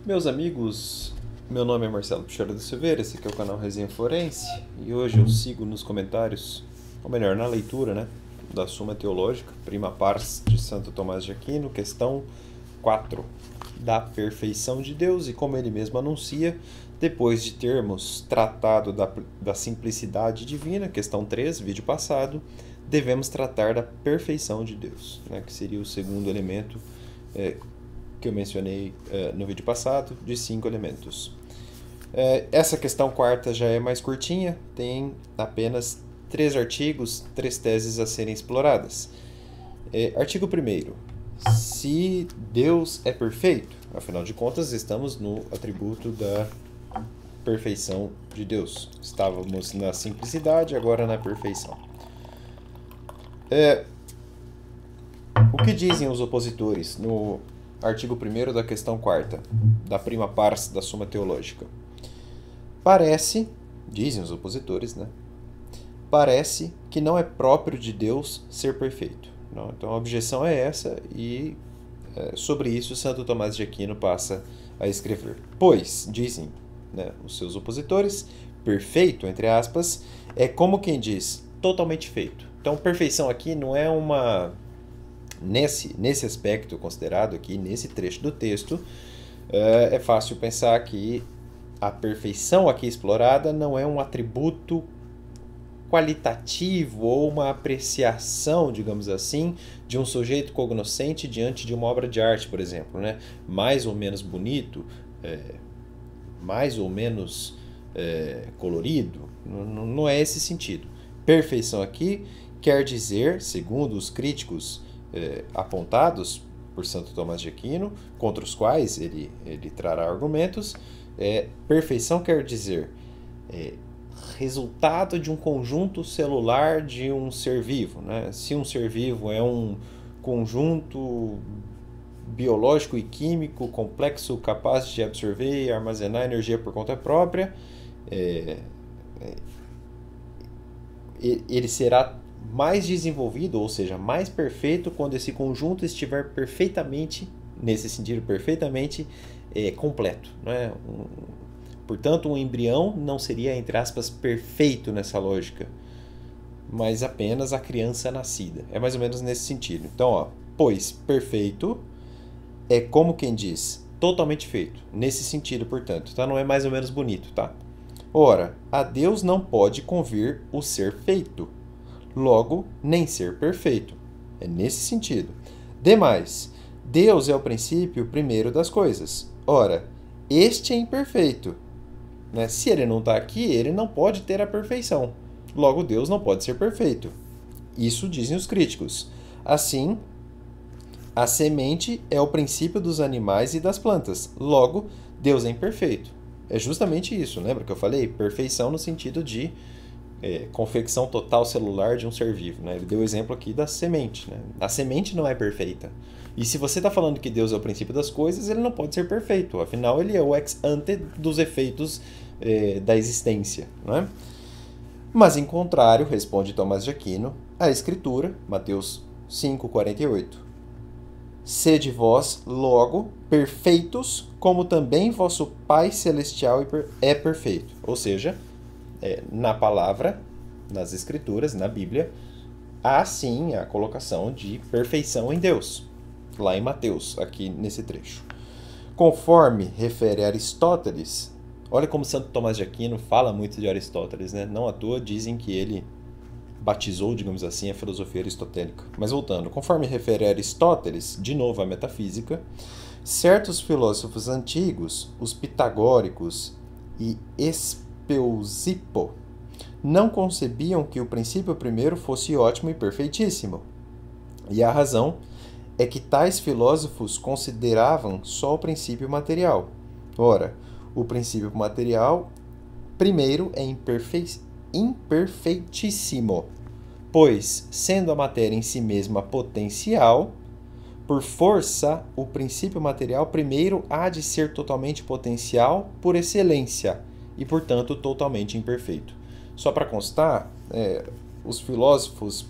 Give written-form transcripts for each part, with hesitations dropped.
Meus amigos, meu nome é Marcelo Pichara de Silveira, esse aqui é o canal Resenha Forense e hoje eu sigo nos comentários, ou melhor, na leitura, da Suma Teológica, Prima Pars de Santo Tomás de Aquino, questão 4, da perfeição de Deus, e como ele mesmo anuncia, depois de termos tratado da simplicidade divina, questão 3, vídeo passado, devemos tratar da perfeição de Deus, que seria o segundo elemento que eu mencionei no vídeo passado, de 5 elementos. Essa questão quarta já é mais curtinha, tem apenas 3 artigos, 3 teses a serem exploradas. Artigo 1º. Se Deus é perfeito, afinal de contas estamos no atributo da perfeição de Deus. Estávamos na simplicidade, agora na perfeição. O que dizem os opositores no artigo 1º da questão 4ª, da prima pars da Suma Teológica? Parece, dizem os opositores, parece que não é próprio de Deus ser perfeito. Não? Então a objeção é essa e sobre isso Santo Tomás de Aquino passa a escrever. Pois, dizem os seus opositores, perfeito, entre aspas, é como quem diz, totalmente feito. Então perfeição aqui não é uma... Nesse aspecto considerado aqui, nesse trecho do texto, é fácil pensar que a perfeição aqui explorada não é um atributo qualitativo ou uma apreciação, digamos assim, de um sujeito cognoscente diante de uma obra de arte, por exemplo, mais ou menos bonito, mais ou menos colorido, não é esse sentido. Perfeição aqui quer dizer, segundo os críticos apontados por Santo Tomás de Aquino, contra os quais ele trará argumentos, perfeição quer dizer resultado de um conjunto celular de um ser vivo. Se um ser vivo é um conjunto biológico e químico complexo capaz de absorver e armazenar energia por conta própria, ele será mais desenvolvido, ou seja, mais perfeito, quando esse conjunto estiver perfeitamente, nesse sentido, perfeitamente completo. Portanto, um embrião não seria, entre aspas, perfeito nessa lógica, mas apenas a criança nascida. É mais ou menos nesse sentido. Então, pois perfeito é como quem diz, totalmente feito. Nesse sentido, portanto, tá? Não é mais ou menos bonito, tá? Ora, a Deus não pode convir o ser feito, logo, nem ser perfeito. É nesse sentido. Demais, Deus é o princípio primeiro das coisas. Ora, este é imperfeito. Se ele não está aqui, ele não pode ter a perfeição. Logo, Deus não pode ser perfeito. Isso dizem os críticos. Assim, a semente é o princípio dos animais e das plantas. Logo, Deus é imperfeito. É justamente isso, lembra que eu falei? Perfeição no sentido de confecção total celular de um ser vivo. Ele deu o exemplo aqui da semente. A semente não é perfeita. E se você está falando que Deus é o princípio das coisas, ele não pode ser perfeito. Afinal, ele é o ex ante dos efeitos da existência. Mas, em contrário, responde Tomás de Aquino, a Escritura, Mateus 5,48. Sede vós, logo, perfeitos, como também vosso Pai Celestial é perfeito. Ou seja, na palavra, nas Escrituras, na Bíblia, há sim a colocação de perfeição em Deus, lá em Mateus, aqui nesse trecho. Conforme refere Aristóteles, olha como Santo Tomás de Aquino fala muito de Aristóteles, não à toa dizem que ele batizou, digamos assim, a filosofia aristotélica. Mas voltando, conforme refere Aristóteles, de novo a metafísica, certos filósofos antigos, os pitagóricos e Espeusipo, não concebiam que o princípio primeiro fosse ótimo e perfeitíssimo. E a razão é que tais filósofos consideravam só o princípio material. Ora, o princípio material primeiro é imperfeitíssimo, pois, sendo a matéria em si mesma potencial, por força, o princípio material primeiro há de ser totalmente potencial por excelência e, portanto, totalmente imperfeito. Só para constar, os filósofos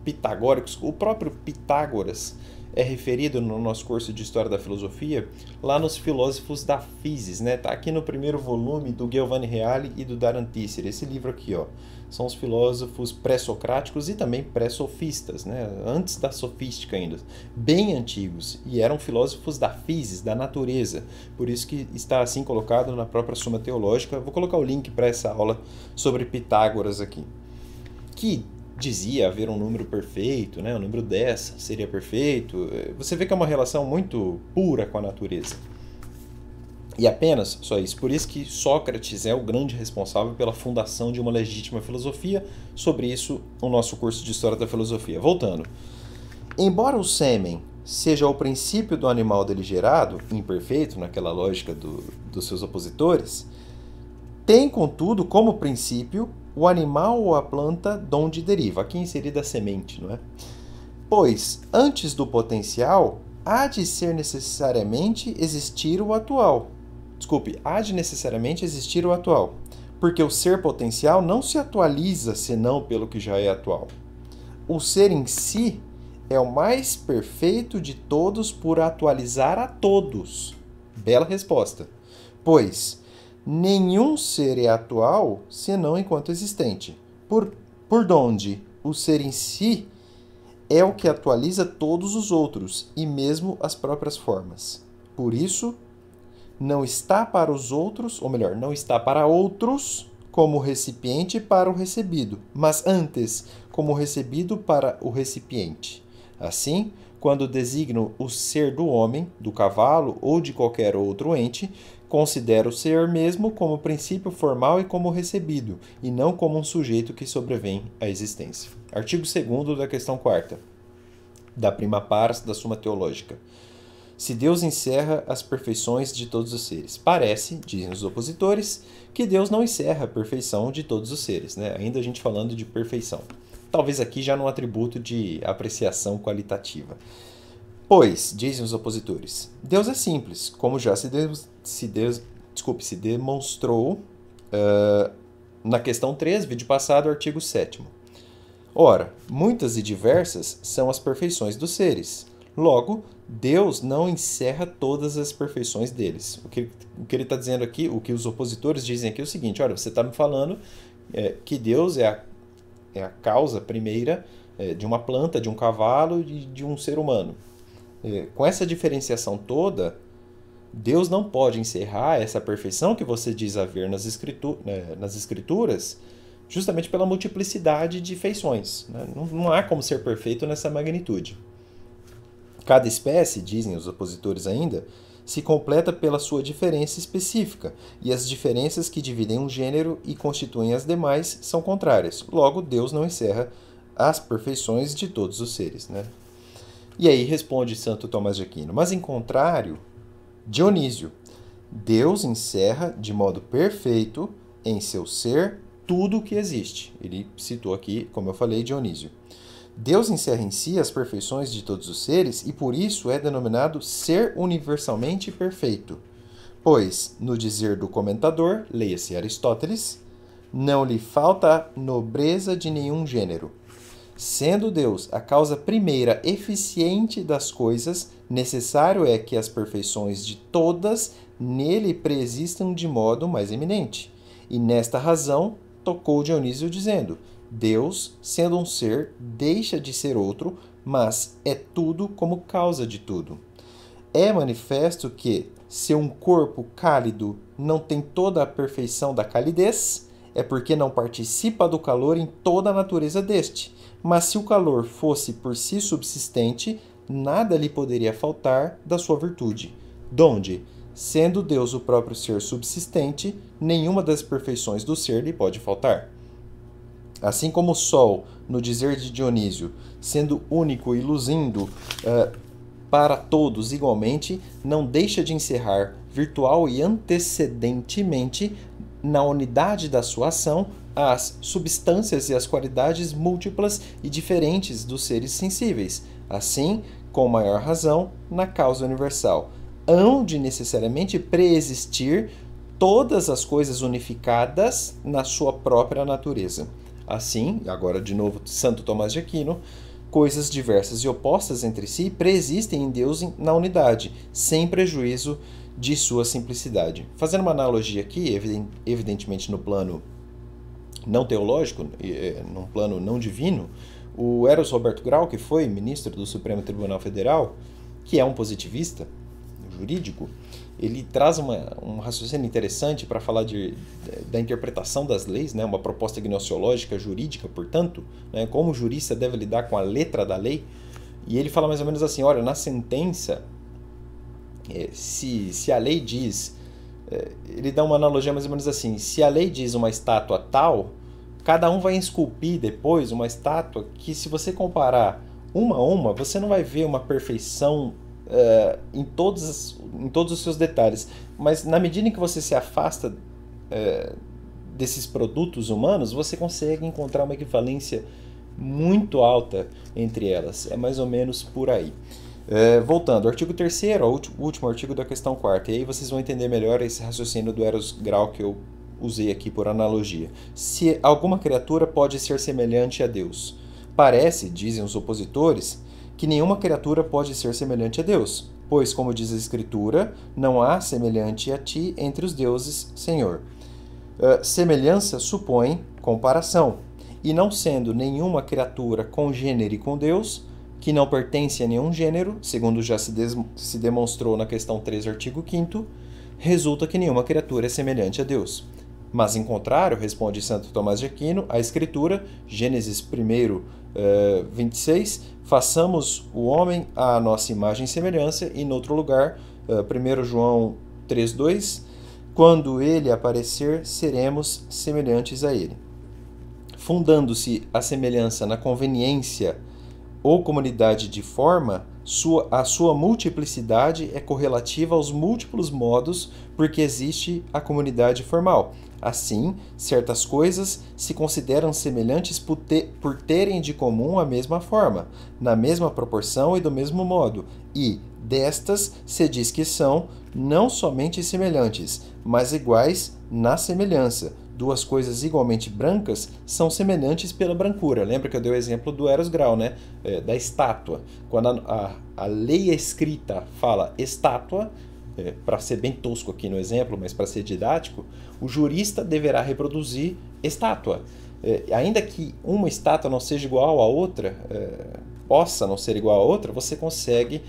pitagóricos, o próprio Pitágoras, é referido no nosso curso de História da Filosofia, lá nos filósofos da physis, né? Tá aqui no primeiro volume do Giovanni Reale e do Daran Tisser, esse livro aqui, ó. São os filósofos pré-socráticos e também pré-sofistas, né? Antes da sofística ainda, bem antigos, e eram filósofos da physis, da natureza. Por isso que está assim colocado na própria Suma Teológica. Vou colocar o link para essa aula sobre Pitágoras aqui, que dizia haver um número perfeito, né? O número 10 seria perfeito. Você vê que é uma relação muito pura com a natureza. E apenas só isso. Por isso que Sócrates é o grande responsável pela fundação de uma legítima filosofia. Sobre isso, o nosso curso de História da Filosofia. Voltando. Embora o sêmen seja o princípio do animal dele gerado, imperfeito naquela lógica dos seus opositores, tem, contudo, como princípio o animal ou a planta donde deriva, aqui inserida a semente, não é? Pois, antes do potencial, há de necessariamente existir o atual. Porque o ser potencial não se atualiza senão pelo que já é atual. O ser em si é o mais perfeito de todos por atualizar a todos. Bela resposta. Pois nenhum ser é atual senão enquanto existente. Por donde o ser em si é o que atualiza todos os outros e mesmo as próprias formas. Por isso, não está para os outros, ou melhor, não está para outros como recipiente para o recebido, mas antes como recebido para o recipiente. Assim, quando designo o ser do homem, do cavalo ou de qualquer outro ente, considero o ser mesmo como princípio formal e como recebido, e não como um sujeito que sobrevém à existência. Artigo 2º da questão 4ª, da prima pars da Suma Teológica. Se Deus encerra as perfeições de todos os seres. Parece, dizem os opositores, que Deus não encerra a perfeição de todos os seres, né? Ainda a gente falando de perfeição. Talvez aqui já num atributo de apreciação qualitativa. Pois, dizem os opositores, Deus é simples, como já se demonstrou na questão 3, vídeo passado, artigo 7º. Ora, muitas e diversas são as perfeições dos seres. Logo, Deus não encerra todas as perfeições deles. O que ele está dizendo aqui, o que os opositores dizem aqui é o seguinte: olha, você está me falando que Deus é a causa primeira de uma planta, de um cavalo e de um ser humano. Com essa diferenciação toda, Deus não pode encerrar essa perfeição que você diz haver nas escrituras, justamente pela multiplicidade de feições. Né? Não há como ser perfeito nessa magnitude. Cada espécie, dizem os opositores ainda, se completa pela sua diferença específica, e as diferenças que dividem um gênero e constituem as demais são contrárias. Logo, Deus não encerra as perfeições de todos os seres. Né? E aí responde Santo Tomás de Aquino, mas em contrário, Dionísio, Deus encerra de modo perfeito em seu ser tudo o que existe. Ele citou aqui, como eu falei, Dionísio. Deus encerra em si as perfeições de todos os seres e por isso é denominado ser universalmente perfeito. Pois, no dizer do comentador, leia-se Aristóteles, não lhe falta nobreza de nenhum gênero. Sendo Deus a causa primeira eficiente das coisas, necessário é que as perfeições de todas nele preexistam de modo mais eminente. E nesta razão, tocou Dionísio dizendo, Deus, sendo um ser, deixa de ser outro, mas é tudo como causa de tudo. É manifesto que, se um corpo cálido não tem toda a perfeição da calidez, é porque não participa do calor em toda a natureza deste. Mas se o calor fosse por si subsistente, nada lhe poderia faltar da sua virtude. Donde, sendo Deus o próprio ser subsistente, nenhuma das perfeições do ser lhe pode faltar. Assim como o Sol, no dizer de Dionísio, sendo único e luzindo para todos igualmente, não deixa de encerrar virtual e antecedentemente na unidade da sua ação as substâncias e as qualidades múltiplas e diferentes dos seres sensíveis. Assim, com maior razão, na causa universal, hão de necessariamente preexistir todas as coisas unificadas na sua própria natureza. Assim, agora de novo Santo Tomás de Aquino, coisas diversas e opostas entre si preexistem em Deus na unidade, sem prejuízo de sua simplicidade. Fazendo uma analogia aqui, evidentemente no plano não teológico, num plano não divino, o Eros Roberto Grau, que foi ministro do Supremo Tribunal Federal, que é um positivista jurídico, ele traz um raciocínio interessante para falar da interpretação das leis, né, uma proposta gnoseológica jurídica, portanto, né, como o jurista deve lidar com a letra da lei. E ele fala mais ou menos assim, olha, na sentença, se a lei diz, ele dá uma analogia mais ou menos assim, se a lei diz uma estátua tal, cada um vai esculpir depois uma estátua que, se você comparar uma a uma, você não vai ver uma perfeição em todos os seus detalhes. Mas na medida em que você se afasta desses produtos humanos, você consegue encontrar uma equivalência muito alta entre elas. É mais ou menos por aí. Voltando, artigo 3º, o último artigo da questão 4ª, e aí vocês vão entender melhor esse raciocínio do Eros Grau que eu usei aqui por analogia. Se alguma criatura pode ser semelhante a Deus? Parece, dizem os opositores, que nenhuma criatura pode ser semelhante a Deus, pois, como diz a Escritura, não há semelhante a ti entre os deuses, Senhor. Semelhança supõe comparação, e não sendo nenhuma criatura congênere com Deus, que não pertence a nenhum gênero, segundo já se demonstrou na questão 3, artigo 5º, resulta que nenhuma criatura é semelhante a Deus. Mas, em contrário, responde Santo Tomás de Aquino, a Escritura, Gênesis 1, 26, façamos o homem à nossa imagem e semelhança, e, em outro lugar, 1 João 3, 2, quando ele aparecer, seremos semelhantes a ele. Fundando-se a semelhança na conveniência ou comunidade de forma, a sua multiplicidade é correlativa aos múltiplos modos porque existe a comunidade formal. Assim, certas coisas se consideram semelhantes por terem de comum a mesma forma, na mesma proporção e do mesmo modo, e destas se diz que são não somente semelhantes, mas iguais na semelhança. Duas coisas igualmente brancas são semelhantes pela brancura. Lembra que eu dei o exemplo do Eros Grau, né? Da estátua. Quando a lei escrita fala estátua, para ser bem tosco aqui no exemplo, mas para ser didático, o jurista deverá reproduzir estátua. Ainda que uma estátua não seja igual à outra, possa não ser igual à outra, você consegue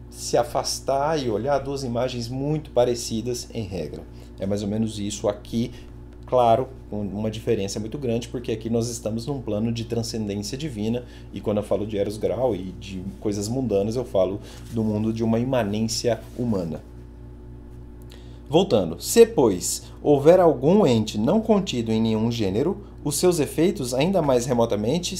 se afastar e olhar duas imagens muito parecidas em regra. É mais ou menos isso aqui, claro, com uma diferença muito grande, porque aqui nós estamos num plano de transcendência divina, e quando eu falo de Eros Grau e de coisas mundanas, eu falo do mundo de uma imanência humana. Voltando, se, pois, houver algum ente não contido em nenhum gênero, os seus efeitos, ainda mais remotamente,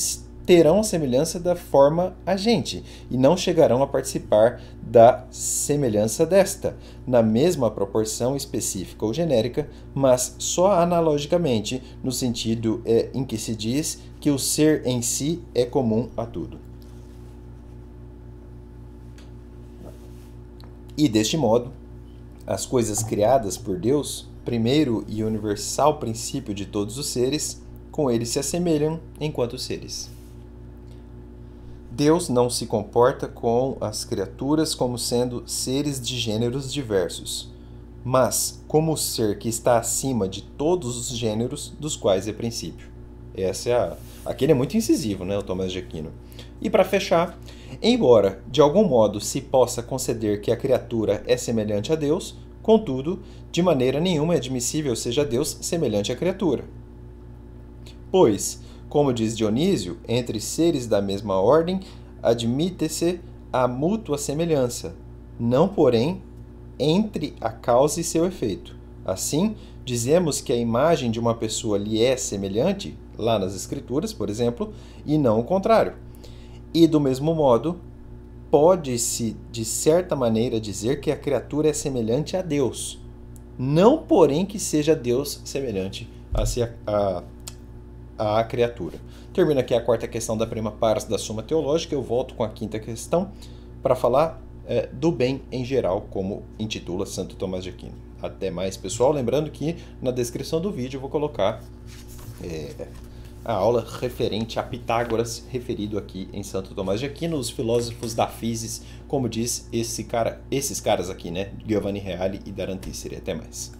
terão a semelhança da forma agente, e não chegarão a participar da semelhança desta, na mesma proporção específica ou genérica, mas só analogicamente, no sentido em que se diz que o ser em si é comum a tudo. E deste modo, as coisas criadas por Deus, primeiro e universal princípio de todos os seres, com ele se assemelham enquanto seres. Deus não se comporta com as criaturas como sendo seres de gêneros diversos, mas como o ser que está acima de todos os gêneros dos quais é princípio. Aqui ele é muito incisivo, né, o Tomás de Aquino. E para fechar, embora de algum modo se possa conceder que a criatura é semelhante a Deus, contudo, de maneira nenhuma é admissível seja Deus semelhante à criatura. Pois, como diz Dionísio, entre seres da mesma ordem, admite-se a mútua semelhança, não, porém, entre a causa e seu efeito. Assim, dizemos que a imagem de uma pessoa lhe é semelhante, lá nas Escrituras, por exemplo, e não o contrário. E, do mesmo modo, pode-se, de certa maneira, dizer que a criatura é semelhante a Deus, não, porém, que seja Deus semelhante à criatura. Termina aqui a quarta questão da prima pars da Suma Teológica. Eu volto com a quinta questão para falar do bem em geral, como intitula Santo Tomás de Aquino. Até mais, pessoal. Lembrando que na descrição do vídeo eu vou colocar a aula referente a Pitágoras, referido aqui em Santo Tomás de Aquino, os filósofos da physis, como diz esses caras aqui, né? Giovanni Reale e Dante Ceri. Até mais.